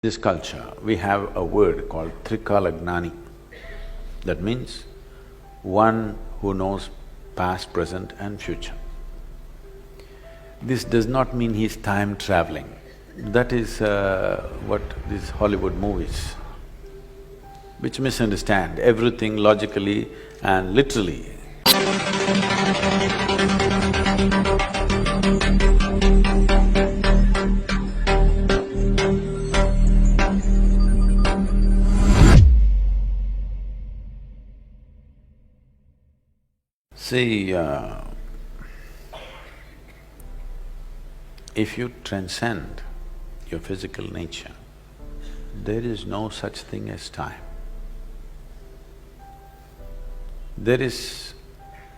This culture, we have a word called Trikalagnani. That means one who knows past, present and future. This does not mean he's time traveling. That is what these Hollywood movies, which misunderstand everything logically and literally. See, if you transcend your physical nature, there is no such thing as time. There is…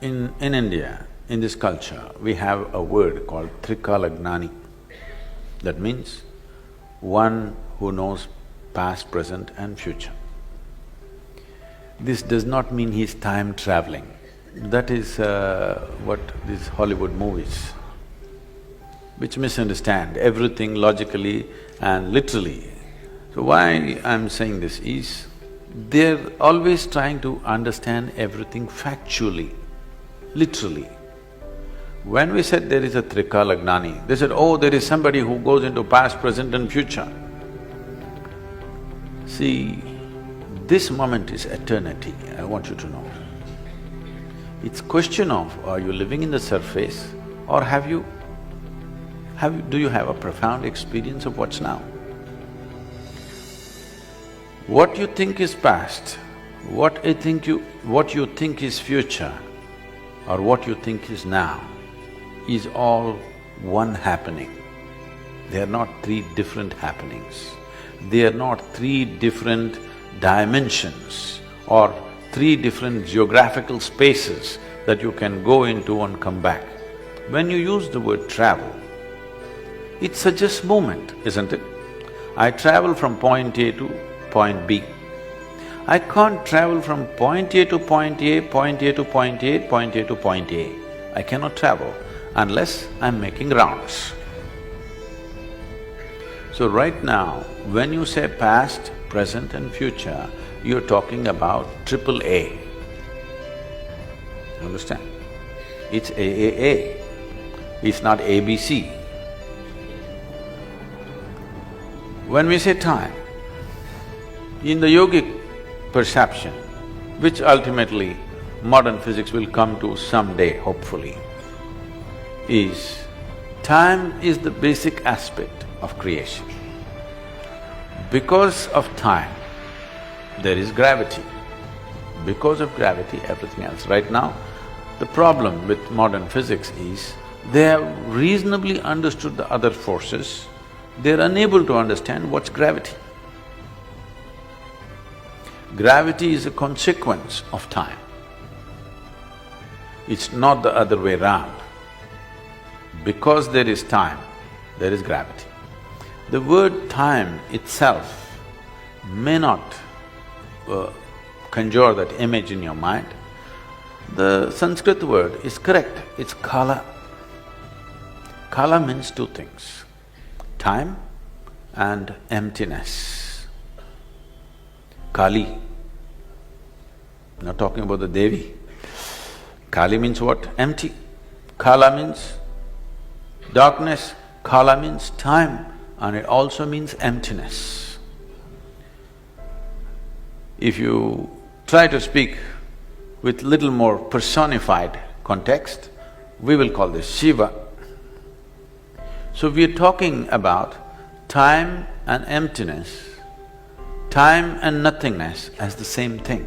in India, in this culture, we have a word called Trikalagnani. That means one who knows past, present and future. This does not mean he's time traveling. That is what these Hollywood movies, which misunderstand everything logically and literally. So why I'm saying this is, they're always trying to understand everything factually, literally. When we said there is a Trikalagnani, they said, oh, there is somebody who goes into past, present and future. See, this moment is eternity, I want you to know. It's question of, are you living in the surface or do you have a profound experience of what's now? What you think is past, what you think is future or what you think is now is all one happening. They are not three different happenings. They are not three different dimensions or three different geographical spaces that you can go into and come back. When you use the word travel, it suggests movement, isn't it? I travel from point A to point B. I can't travel from point A to point A, point A to point A, point A to point A. I cannot travel unless I'm making rounds. So right now, when you say past, present and future, you're talking about triple A. Understand? It's AAA, it's not ABC. When we say time, in the yogic perception, which ultimately modern physics will come to someday, hopefully, is time is the basic aspect of creation. Because of time, there is gravity. Because of gravity, everything else. Right now, the problem with modern physics is, they have reasonably understood the other forces, they're unable to understand what's gravity. Gravity is a consequence of time. It's not the other way round. Because there is time, there is gravity. The word time itself may not conjure that image in your mind. The Sanskrit word is correct, it's kala. Kala means two things, time and emptiness. Kali, not talking about the Devi. Kali means what? Empty. Kala means darkness, kala means time, and it also means emptiness. If you try to speak with little more personified context, we will call this Shiva. So we are talking about time and emptiness, time and nothingness as the same thing.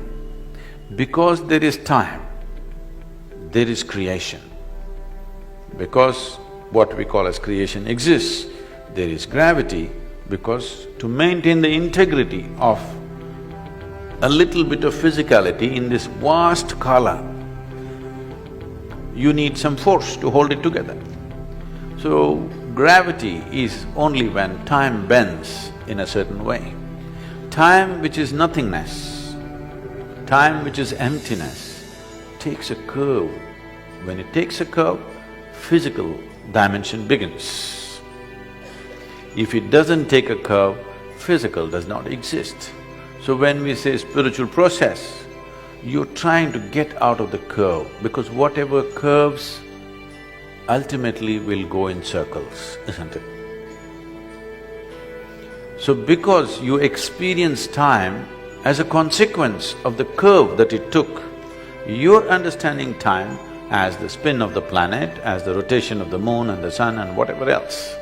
Because there is time, there is creation. Because what we call as creation exists, there is gravity, because to maintain the integrity of a little bit of physicality in this vast kala, you need some force to hold it together. So, gravity is only when time bends in a certain way. Time which is nothingness, time which is emptiness, takes a curve. When it takes a curve, physical dimension begins. If it doesn't take a curve, physical does not exist. So when we say spiritual process, you're trying to get out of the curve, because whatever curves ultimately will go in circles, isn't it? So because you experience time as a consequence of the curve that it took, you're understanding time as the spin of the planet, as the rotation of the moon and the sun and whatever else.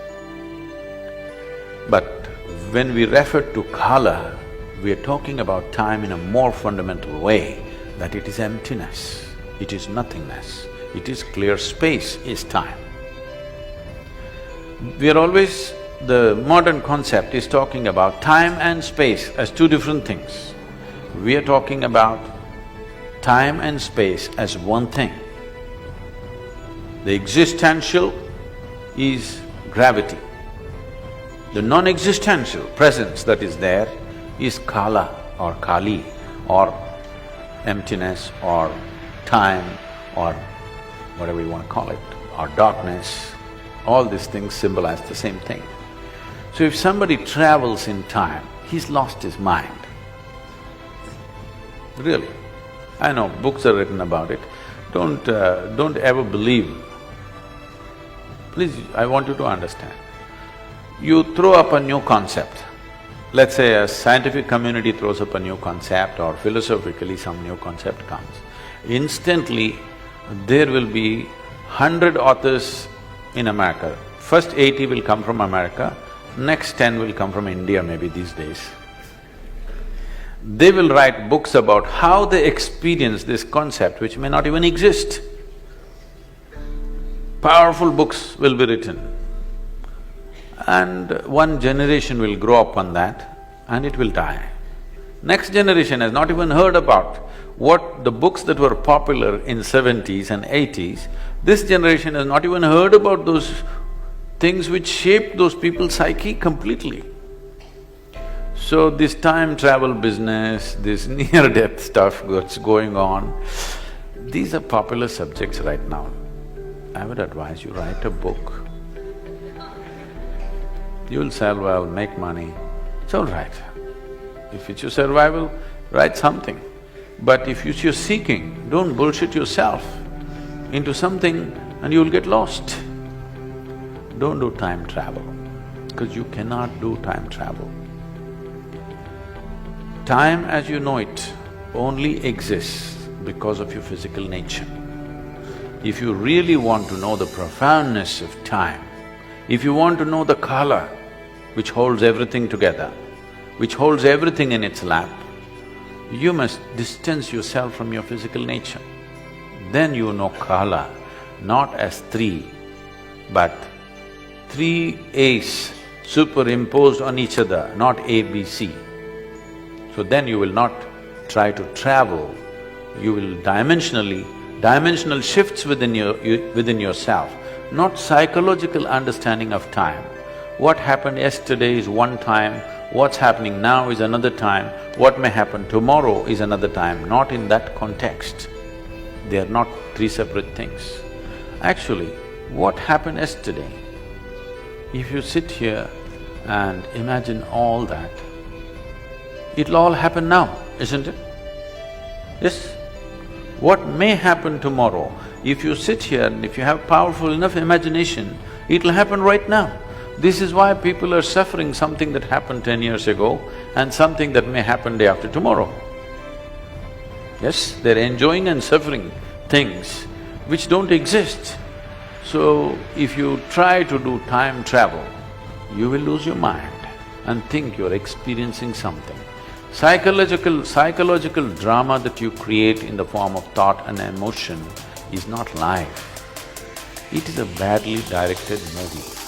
But when we refer to kala, we are talking about time in a more fundamental way, that it is emptiness, it is nothingness, it is clear space is time. We are always… the modern concept is talking about time and space as two different things. We are talking about time and space as one thing. The existential is gravity. The non-existential presence that is there is kala or kali or emptiness or time or whatever you want to call it, or darkness. All these things symbolize the same thing. So if somebody travels in time, he's lost his mind. Really. I know books are written about it. Don't ever believe. Please, I want you to understand. You throw up a new concept. Let's say a scientific community throws up a new concept, or philosophically some new concept comes. Instantly, there will be 100 authors in America. First 80 will come from America, next 10 will come from India maybe these days. They will write books about how they experience this concept which may not even exist. Powerful books will be written. And one generation will grow up on that and it will die. Next generation has not even heard about what the books that were popular in 70s and 80s, this generation has not even heard about those things which shaped those people's psyche completely. So this time travel business, this near-death stuff that's going on, these are popular subjects right now. I would advise you, write a book. You'll sell well, make money, it's all right. If it's your survival, write something. But if you're seeking, don't bullshit yourself into something and you'll get lost. Don't do time travel, because you cannot do time travel. Time as you know it only exists because of your physical nature. If you really want to know the profoundness of time, if you want to know the kala which holds everything together, which holds everything in its lap, you must distance yourself from your physical nature. Then you know kala not as three, but three A's superimposed on each other, not A, B, C. So then you will not try to travel, you will dimensional shifts within yourself, not psychological understanding of time. What happened yesterday is one time, what's happening now is another time, what may happen tomorrow is another time, not in that context. They are not three separate things. Actually, what happened yesterday, if you sit here and imagine all that, it'll all happen now, isn't it? Yes? What may happen tomorrow, if you sit here and if you have powerful enough imagination, it'll happen right now. This is why people are suffering something that happened 10 years ago and something that may happen day after tomorrow. Yes, they're enjoying and suffering things which don't exist. So, if you try to do time travel, you will lose your mind and think you're experiencing something. Psychological drama that you create in the form of thought and emotion is not life. It is a badly directed movie.